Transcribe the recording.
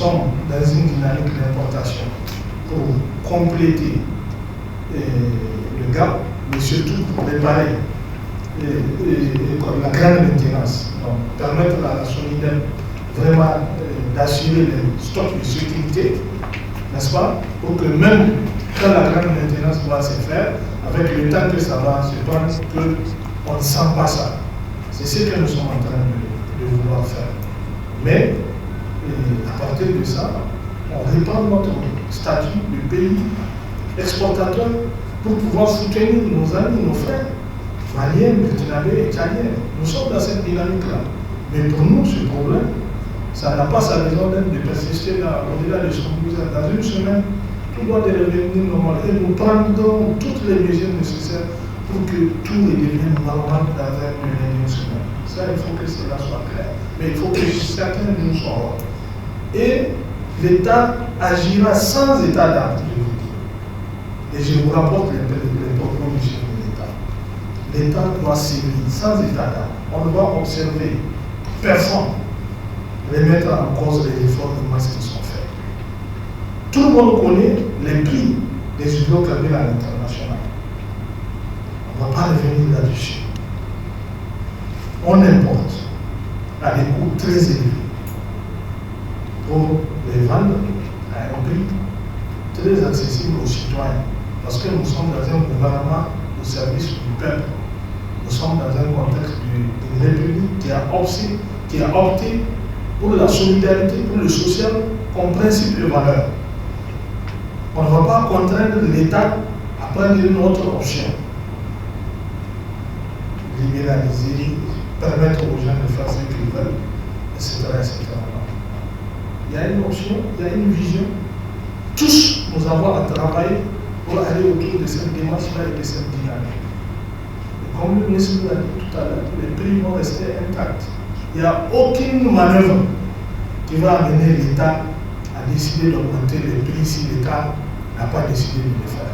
sommes dans une dynamique d'importation pour compléter le gap, mais surtout pour préparer la grande maintenance. Donc, permettre à la SONIDEP vraiment d'assurer les stocks de sécurité, n'est-ce pas, pour que même quand la grande maintenance doit se faire, avec le temps que ça va se prendre, qu'on ne sent pas ça. C'est ce que nous sommes en train de vouloir faire. Mais à partir de ça, on répand notre statut de pays exportateur pour pouvoir soutenir nos amis, nos frères, maliens, burkinabés, tchadiens. Nous sommes dans cette dynamique-là. Mais pour nous, ce problème, ça n'a pas sa raison d'être de persister au-delà de son cousin. Dans une semaine, tout doit devenir normal. Et nous prendrons toutes les mesures nécessaires pour que tout redevienne normal dans une semaine. Ça, il faut que cela soit clair. Mais il faut que certains de nous soient là. Et l'État agira sans état d'âme, je vous dis. Et je vous rapporte les propos du chef de l'État. L'État doit sévir sans état d'âme. On doit observer personne remettre en cause les efforts de masse qui sont faits. Tout le monde connaît les prix des hydrocarbures à l'international. On ne va pas revenir là-dessus. On importe à des coûts très élevés pour les vendre à un prix très accessible aux citoyens. Parce que nous sommes dans un gouvernement au service du peuple. Nous sommes dans un contexte d'une république qui a opté pour la solidarité, pour le social, comme principe de valeur. On ne va pas contraindre l'État à prendre une autre option. Libéraliser, permettre aux gens de faire ce qu'ils veulent, etc., etc. Il y a une option, il y a une vision. Tous, nous avons à travailler pour aller autour de cette démarche-là et de cette dynamique. Et comme le ministre l'a dit tout à l'heure, les prix vont rester intacts. Il n'y a aucune manœuvre qui va amener l'État à décider d'augmenter les prix si l'État n'a pas décidé de le faire.